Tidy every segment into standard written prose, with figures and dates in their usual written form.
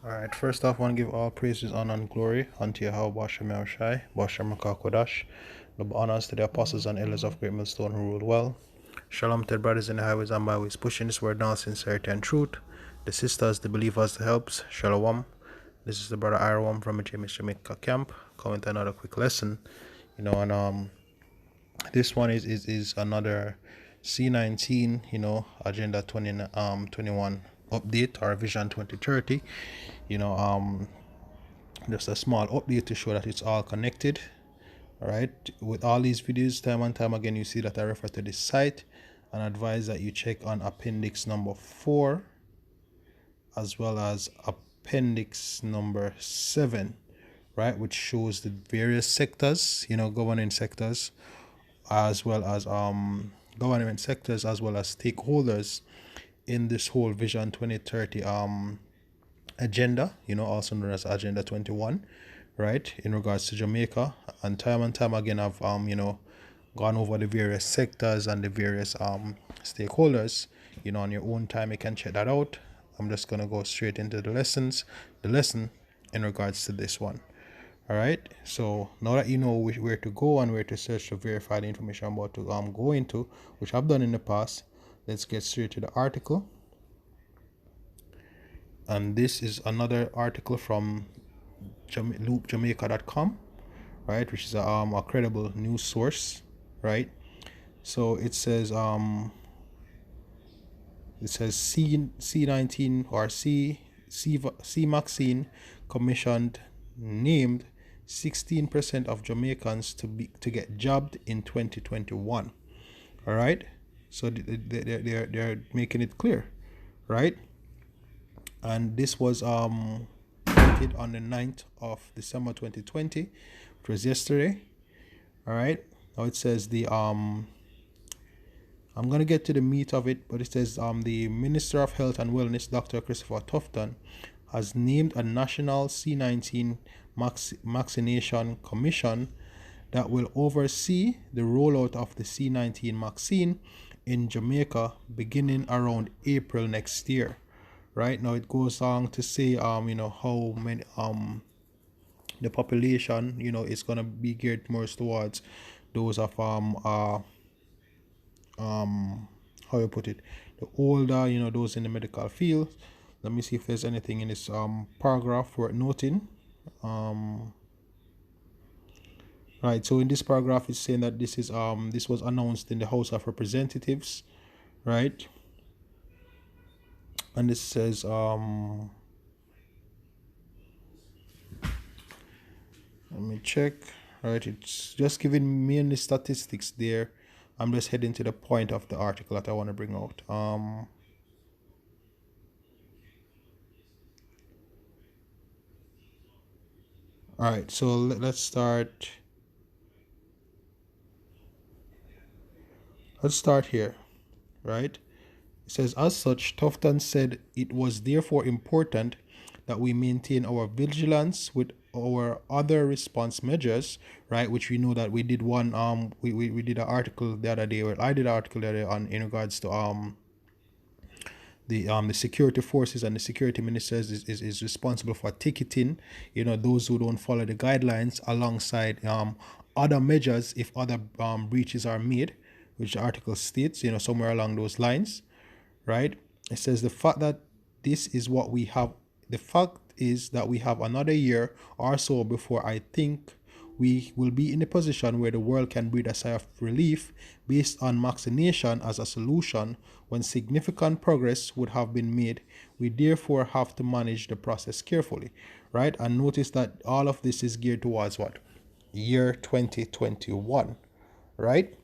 Alright, first off, I want to give all praises, honor, and glory unto Yahweh Bashem Yahushai, Bashem Kodash. Double honors to the apostles and elders of Great Millstone who ruled well. Shalom to the brothers in the highways and byways, pushing this word down, sincerity and truth. The sisters, the believers, the helps. Shalom. This is the brother Iron from the Jamaica camp, coming to another quick lesson. And this one is another C19, Agenda 21 update, or Vision 2030. Just a small update to show that it's all connected. All right, with all these videos, time and time again, you see that I refer to this site and advise that you check on appendix number 4 as well as appendix number 7, right, which shows the various sectors, governing sectors, as well as government sectors, as well as stakeholders in this whole Vision 2030 agenda, also known as Agenda 21, right, in regards to Jamaica. And time again, I've gone over the various sectors and the various stakeholders. On your own time, you can check that out. I'm just gonna go straight into the lesson in regards to this one. All right, so now that you know where to go and where to search to verify the information I'm about to go into, which I've done in the past, let's get straight to the article. And this is another article from loopjamaica.com, right, which is a credible news source, right? So it says C19 or C19 commissioned named 16% of Jamaicans to get jobbed in 2021. All right, so they're making it clear, right? And this was dated on the 9th of December 2020, which was yesterday. All right, now it says I'm going to get to the meat of it, but it says the Minister of Health and Wellness, Dr. Christopher Tufton, has named a national C19 vaccination commission that will oversee the rollout of the C19 vaccine in Jamaica beginning around April next year. Right, now it goes on to say how many the population is going to be geared more towards those of how you put it, the older, those in the medical field. Let me see if there's anything in this paragraph worth noting. Right, so in this paragraph it's saying that this was announced in the House of Representatives, right? And this says let me check. Right, it's just giving me any statistics there. I'm just heading to the point of the article that I want to bring out. All right, so let's start. Let's start here, right? It says, as such, Tufton said it was therefore important that we maintain our vigilance with our other response measures, right? Which we know that we did one we did an article the other day, or I did an article the other day on in regards to the security forces and the security ministers is responsible for ticketing, those who don't follow the guidelines, alongside other measures if other breaches are made, which the article states, somewhere along those lines, right? It says the fact is that we have another year or so before I think we will be in a position where the world can breathe a sigh of relief based on vaccination as a solution when significant progress would have been made. We therefore have to manage the process carefully, right? And notice that all of this is geared towards what? Year 2021, right?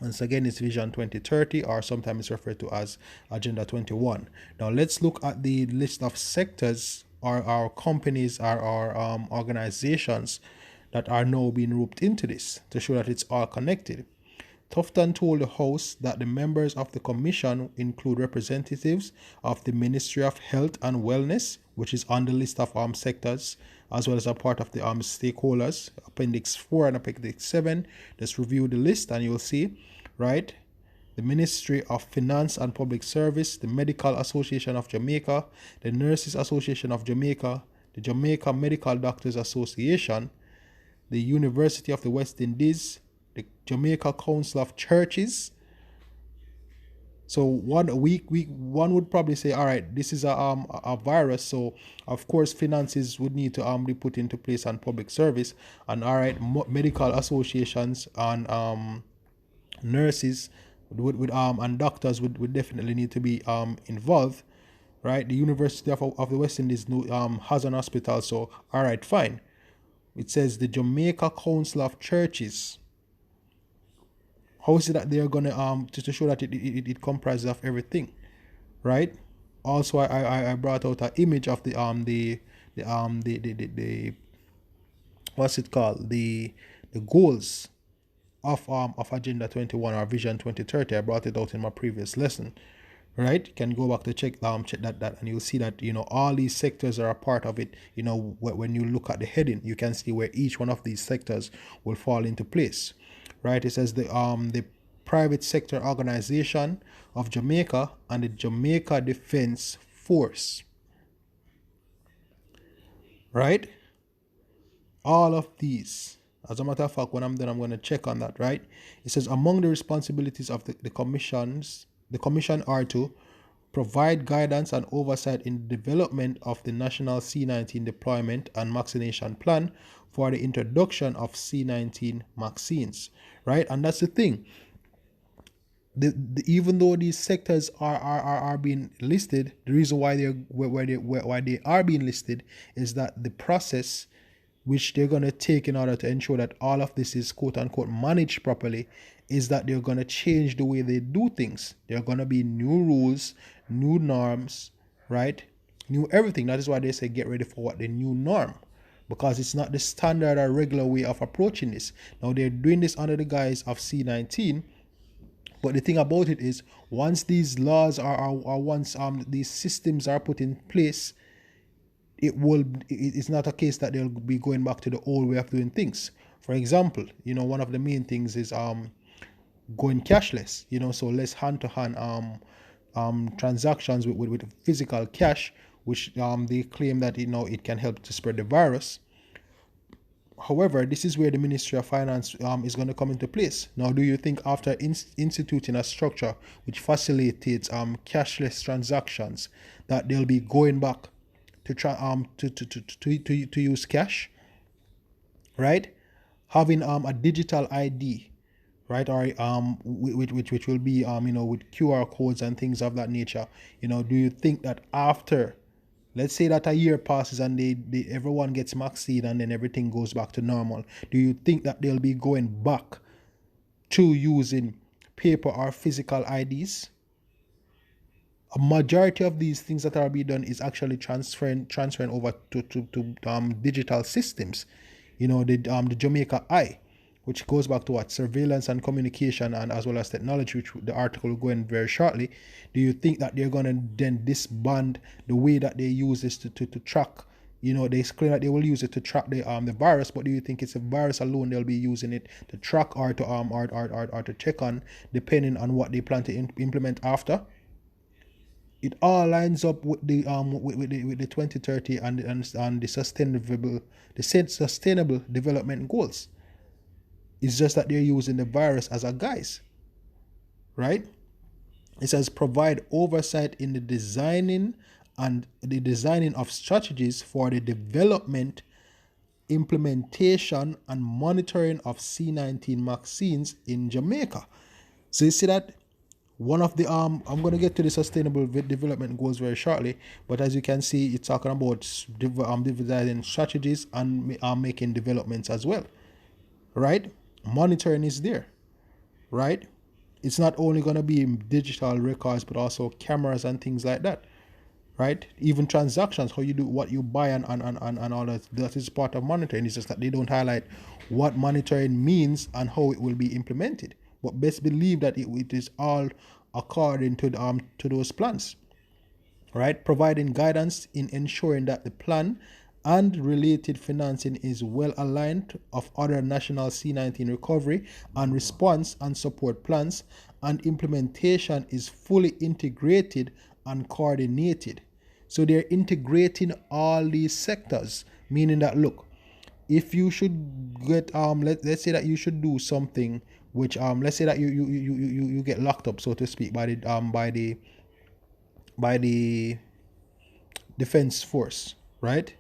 Once again, it's Vision 2030, or sometimes referred to as Agenda 21. Now, let's look at the list of sectors or our companies or our organizations that are now being roped into this to show that it's all connected. Tufton told the House that the members of the commission include representatives of the Ministry of Health and Wellness, which is on the list of sectors, as well as a part of the stakeholders. Appendix 4 and Appendix 7. Just review the list and you'll see, right? the Ministry of Finance and Public Service, the Medical Association of Jamaica, the Nurses Association of Jamaica, the Jamaica Medical Doctors Association, the University of the West Indies, the Jamaica Council of Churches. So one would probably say, all right, this is a virus, so of course finances would need to be put into place on public service, and all right, medical associations and nurses would and doctors would definitely need to be involved, right? The University of the West Indies has an hospital, so all right, fine. It says the Jamaica Council of Churches. How is it that they are gonna to show that it comprises of everything, right? Also, I brought out an image of the what's it called, the goals of Agenda 21 or Vision 2030. I brought it out in my previous lesson, right? You can go back to check that, and you'll see that all these sectors are a part of it. When you look at the heading, you can see where each one of these sectors will fall into place, right? It says the private sector organization of Jamaica and the Jamaica Defense Force, right? All of these. As a matter of fact, when I'm done, I'm going to check on that, right? It says among the responsibilities of the commission are to provide guidance and oversight in the development of the national C19 deployment and vaccination plan for the introduction of C19 vaccines, right? And that's the thing. Even though these sectors are being listed, the reason why they are being listed is that the process which they're going to take in order to ensure that all of this is quote unquote managed properly is that they're going to change the way they do things. There are going to be new rules, new norms, right? New everything. That is why they say get ready for what the new norm, because it's not the standard or regular way of approaching this. Now they're doing this under the guise of C19, but the thing about it is once these laws once these systems are put in place, it's not a case that they'll be going back to the old way of doing things. For example, one of the main things is going cashless, so less hand-to-hand transactions with physical cash, which they claim that it can help to spread the virus. However, this is where the Ministry of Finance is going to come into place. Now, do you think after instituting a structure which facilitates cashless transactions that they'll be going back to try to use cash, right? Having a digital ID, right, or which will be with QR codes and things of that nature. Do you think that after, let's say that a year passes and everyone gets vaccinated and then everything goes back to normal, do you think that they'll be going back to using paper or physical IDs? A majority of these things that are being done is actually transferring over to digital systems. The Jamaica Eye, which goes back to what surveillance and communication, and as well as technology, which the article will go in very shortly. Do you think that they're going to then disband the way that they use this to track? They claim that they will use it to track the virus, but do you think it's a virus alone they'll be using it to track or to check on, depending on what they plan to implement after? It all lines up with the 2030 and the sustainable development goals. It's just that they're using the virus as a guise, right? It says provide oversight in the designing of strategies for the development, implementation, and monitoring of C19 vaccines in Jamaica. So you see that one of the I'm going to get to the sustainable development goals very shortly, but as you can see, it's talking about designing strategies and making developments as well, right? Monitoring is there, right? It's not only going to be digital records, but also cameras and things like that, right? Even transactions, how you do what you buy and all that is part of monitoring. It's just that they don't highlight what monitoring means and how it will be implemented. But best believe that it is all according to those plans, right? Providing guidance in ensuring that the plan and related financing is well aligned of other national C19 recovery and response and support plans, and implementation is fully integrated and coordinated. So they're integrating all these sectors, meaning that, look, if you should get let's say that you should do something which let's say that you get locked up, so to speak, by the defense force, right?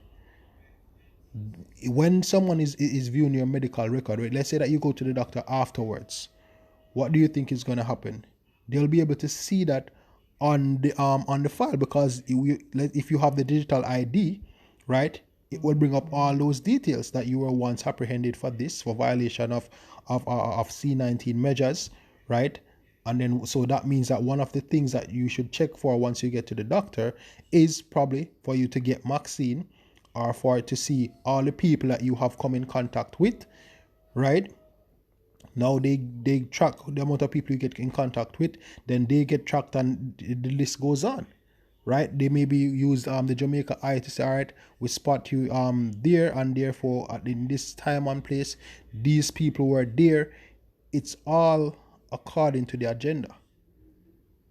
When someone is viewing your medical record, right, let's say that you go to the doctor afterwards, what do you think is going to happen? They'll be able to see that on the file, because if you have the digital ID, right, it will bring up all those details that you were once apprehended for this, for violation of C19 measures, right? And then, so that means that one of the things that you should check for once you get to the doctor is probably for you to get vaccine, or for to see all the people that you have come in contact with, right? Now they track the amount of people you get in contact with, then they get tracked, and the list goes on, right? They maybe use the Jamaica eye to say, all right, we spot you there, and therefore in this time and place, these people were there. It's all according to the agenda,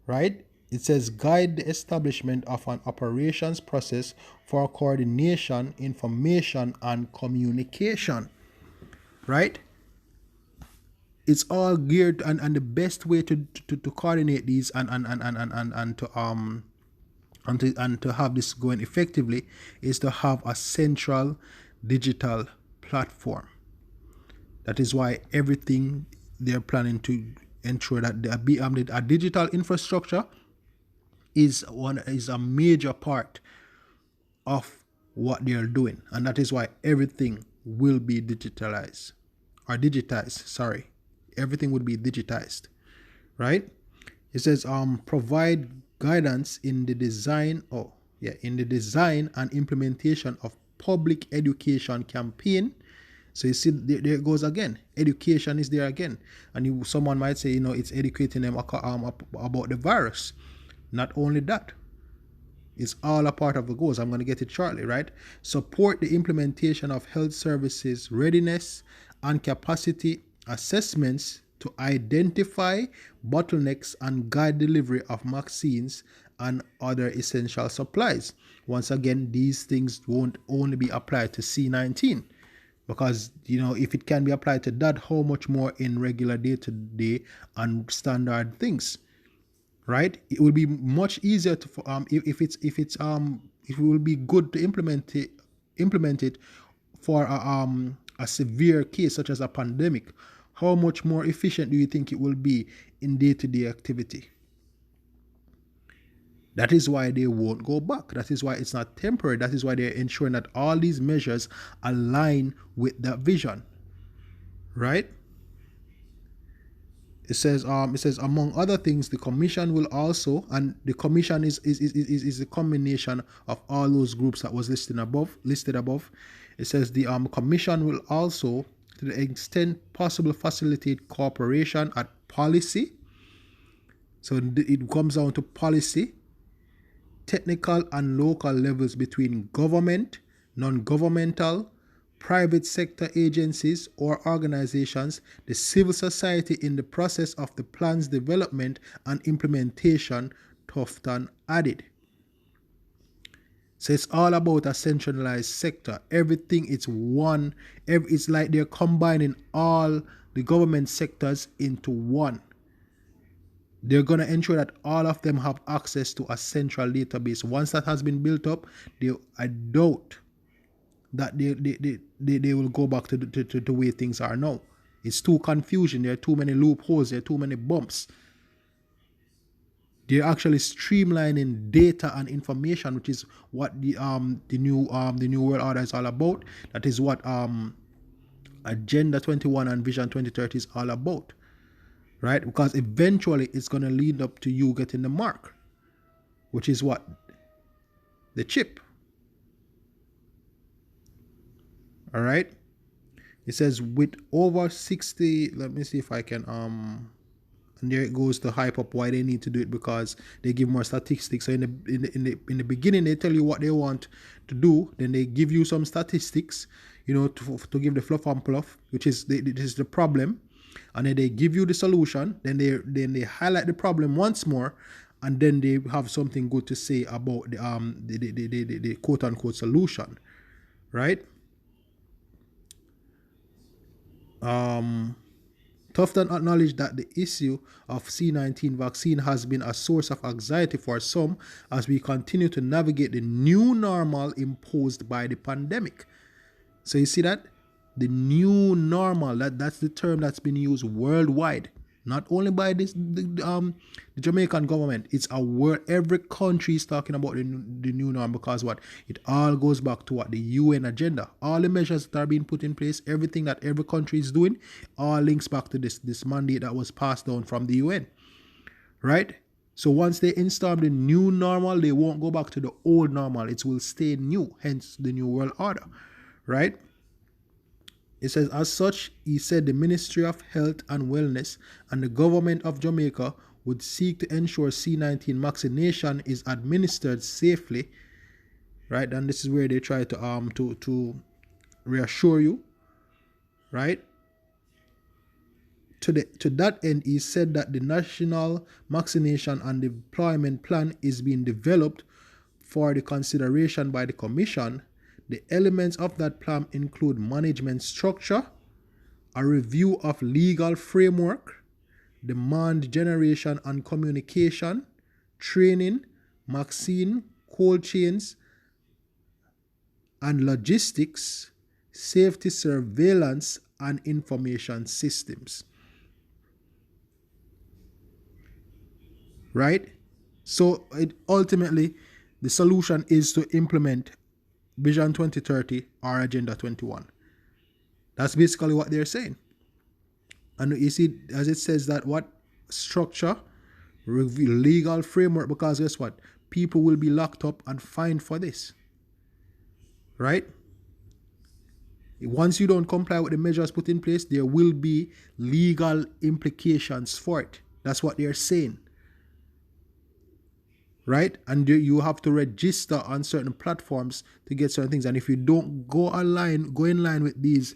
right? It says guide the establishment of an operations process for coordination, information, and communication, right? It's all geared, and the best way to coordinate these and to have this going effectively is to have a central digital platform. That is why everything they're planning to ensure that a digital infrastructure is a major part of what they're doing, and that is why everything will be digitalized. Everything would be digitized, right? It says provide guidance in the design and implementation of public education campaign. So you see, there it goes again. Education is there again, and someone might say, it's educating them about the virus. Not only that, it's all a part of the goals. I'm going to get it shortly, right? Support the implementation of health services readiness and capacity assessments to identify bottlenecks and guide delivery of vaccines and other essential supplies. Once again, these things won't only be applied to C19, because if it can be applied to that, how much more in regular day-to-day and standard things, right? It will be much easier to if it will be good to implement it for a severe case such as a pandemic. How much more efficient do you think it will be in day-to-day activity? That is why they won't go back. That is why it's not temporary. That is why they're ensuring that all these measures align with that vision, right? It says among other things, the commission will also, and the commission is a combination of all those groups that was listed above. It says the commission will also, to the extent possible, facilitate cooperation at policy. So it comes down to policy, technical and local levels between government, non-governmental, private sector agencies or organizations, the civil society in the process of the plan's development and implementation, Tufton added. So it's all about a centralized sector. Everything is one. It's like they're combining all the government sectors into one. They're going to ensure that all of them have access to a central database. Once that has been built up, I doubt that they will go back to the way things are now. It's too confusing. There are too many loopholes. There are too many bumps. They're actually streamlining data and information, which is what the new world order is all about. That is what Agenda 21 and Vision 2030 is all about, right? Because eventually it's going to lead up to you getting the mark, which is what? The chip. All right. It says with over 60, let me see if I can and there it goes to hype up why they need to do it, because they give more statistics. So in the beginning they tell you what they want to do, then they give you some statistics, you know, to give the fluff and pluff, which is this is the problem, and then they give you the solution. Then they highlight the problem once more, and then they have something good to say about the quote unquote solution, right? Tufton acknowledged that the issue of C19 vaccine has been a source of anxiety for some as we continue to navigate the new normal imposed by the pandemic. So you see that? The new normal, that's the term that's been used worldwide, not only by the Jamaican government. It's a world, every country is talking about the new norm, because what? It all goes back to what? The UN agenda. All the measures that are being put in place, everything that every country is doing, all links back to this mandate that was passed down from the UN, right? So once they install the new normal, they won't go back to the old normal. It will stay new, hence the new world order, right? It says, as such, he said the Ministry of Health and Wellness and the government of Jamaica would seek to ensure C19 vaccination is administered safely, right? And this is where they try to reassure you, right? To that end, he said that the national vaccination and deployment plan is being developed for the consideration by the Commission. The elements of that plan include management structure, a review of legal framework, demand generation and communication, training, vaccine, cold chains, and logistics, safety surveillance, and information systems. Right? So ultimately, the solution is to implement Vision 2030 or Agenda 21. That's basically what they're saying. And you see, as it says that what? Structure, review, legal framework, because guess what? People will be locked up and fined for this. Right? Once you don't comply with the measures put in place, there will be legal implications for it. That's what they're saying. Right? And you have to register on certain platforms to get certain things. And if you don't go in line with these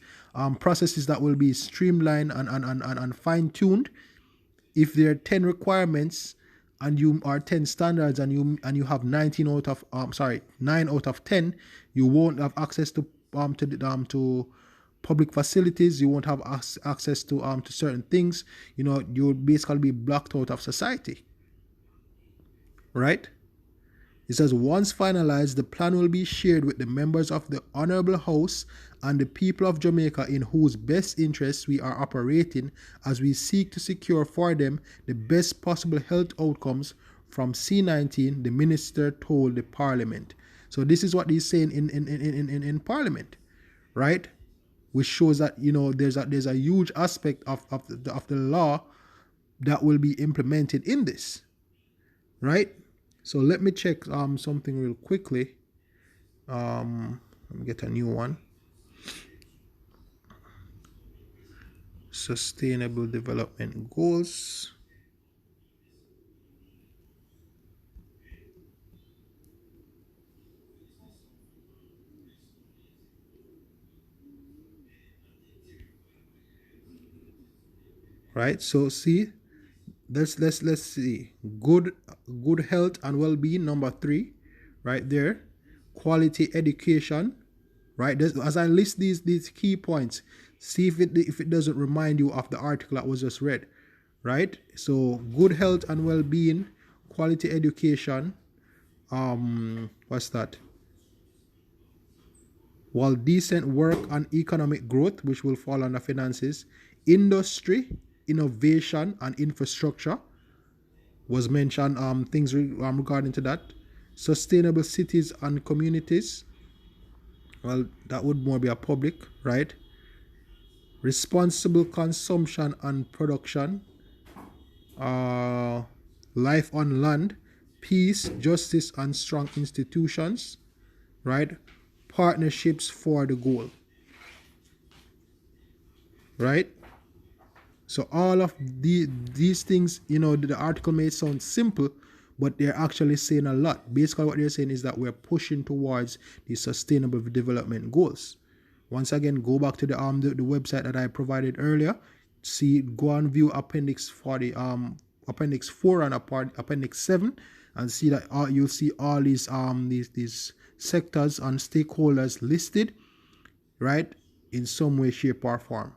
processes that will be streamlined and fine-tuned, if there are 10 requirements and you are 10 standards and you have 9 out of 10, you won't have access to public facilities. You won't have access to certain things. You know, you'll basically be blocked out of society. Right? It says, once finalized, the plan will be shared with the members of the Honorable House and the people of Jamaica in whose best interests we are operating as we seek to secure for them the best possible health outcomes from C19, the minister told the Parliament. So this is what he's saying in Parliament, right? Which shows that, you know, there's a huge aspect of the law that will be implemented in this, right? So let me check something real quickly. Let me get a new one. Sustainable Development Goals. Right, so see, let's see. Good health and well-being, number 3, right there. Quality education, right? As I list these key points, see if it doesn't remind you of the article that was just read, right? So good health and well-being, quality education, what's that? While decent work and economic growth, which will fall under finances, industry, innovation, and infrastructure was mentioned. Things regarding to that. Sustainable cities and communities. Well, that would more be a public, right? Responsible consumption and production. Life on land. Peace, justice, and strong institutions, right? Partnerships for the goal, right? So all of these things, you know, the article may sound simple, but they're actually saying a lot. Basically what they're saying is that we're pushing towards the sustainable development goals. Once again, go back to the website that I provided earlier. Go and view appendix 40, appendix 4 and appendix 7, and see that you'll see all these sectors and stakeholders listed, right, in some way, shape, or form.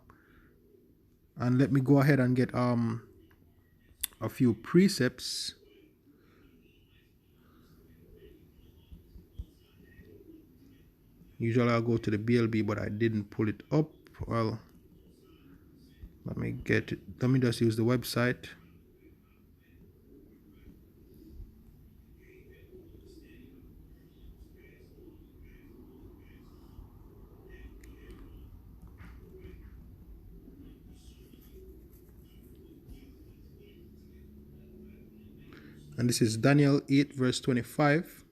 And let me go ahead and get a few precepts. Usually I'll go to the BLB, but I didn't pull it up. Well, let me get it. Let me just use the website. And this is Daniel 8 verse 25.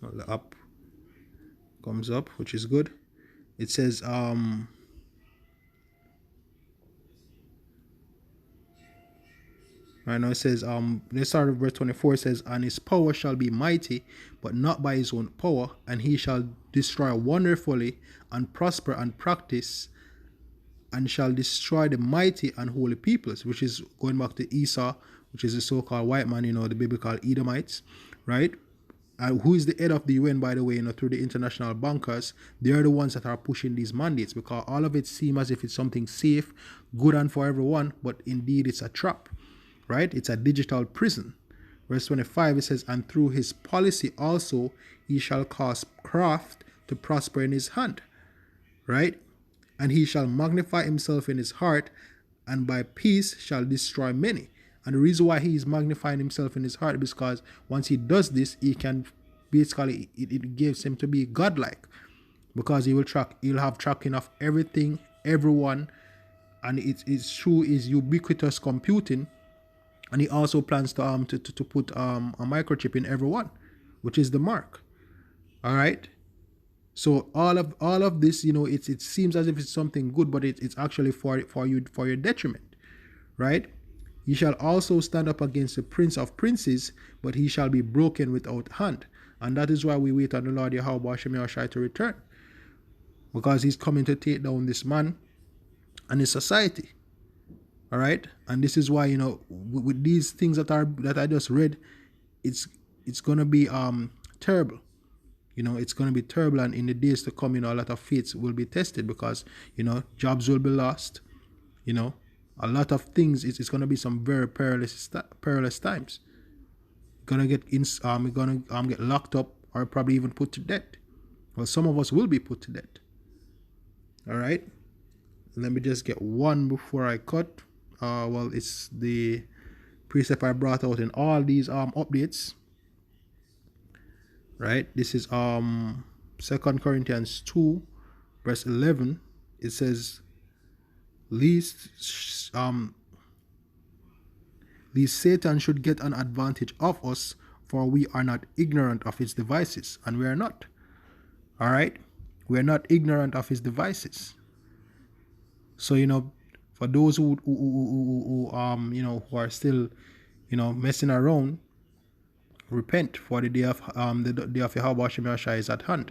Well, the app comes up, which is good. It says right now it says let's start with verse 24. It says, and his power shall be mighty, but not by his own power, and he shall destroy wonderfully and prosper and practice, and shall destroy the mighty and holy peoples, which is going back to Esau, which is the so-called white man, the biblical Edomites, right? Who is the head of the UN, by the way, through the international bankers. They're the ones that are pushing these mandates, because all of it seems as if it's something safe, good, and for everyone, but indeed it's a trap, right? It's a digital prison. Verse 25, it says, and through his policy also he shall cause craft to prosper in his hand, right? And he shall magnify himself in his heart, and by peace shall destroy many. And the reason why he is magnifying himself in his heart is because once he does this, he can basically, it gives him to be godlike, because he'll have tracking of everything, everyone, and it's through his ubiquitous computing. And he also plans to put a microchip in everyone, which is the mark. All right. So all of this, it seems as if it's something good, but it's actually for your detriment, right? He shall also stand up against the prince of princes, but he shall be broken without hand. And that is why we wait on the Lord Yahweh Shem Yahushai to return, because he's coming to take down this man and his society. All right, and this is why with these things that I just read, it's gonna be terrible. It's gonna be terrible, and in the days to come, a lot of faiths will be tested, because jobs will be lost. A lot of things. It's gonna be some very perilous times. Gonna get get locked up, or probably even put to death. Well, some of us will be put to death. All right. Let me just get one before I cut. Well, it's the precept I brought out in all these updates. Right. This is 2 Corinthians 2 verse 11. It says, Least Satan should get an advantage of us, for we are not ignorant of his devices. And we are not. All right. We are not ignorant of his devices. So, for those who are still, messing around, repent, for the day of Yahweh Shem Yahushai is at hand.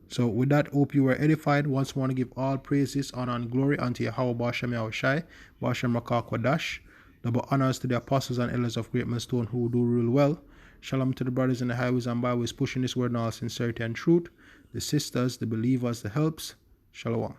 So with that, hope you were edified. Once more, to give all praises, honor, and glory unto Yahweh Shem Yahushai, Bashem Rakah Kodash. Double honors to the apostles and elders of Great Millstone who do rule well. Shalom to the brothers in the highways and byways pushing this word in all sincerity and truth. The sisters, the believers, the helps. Shalom.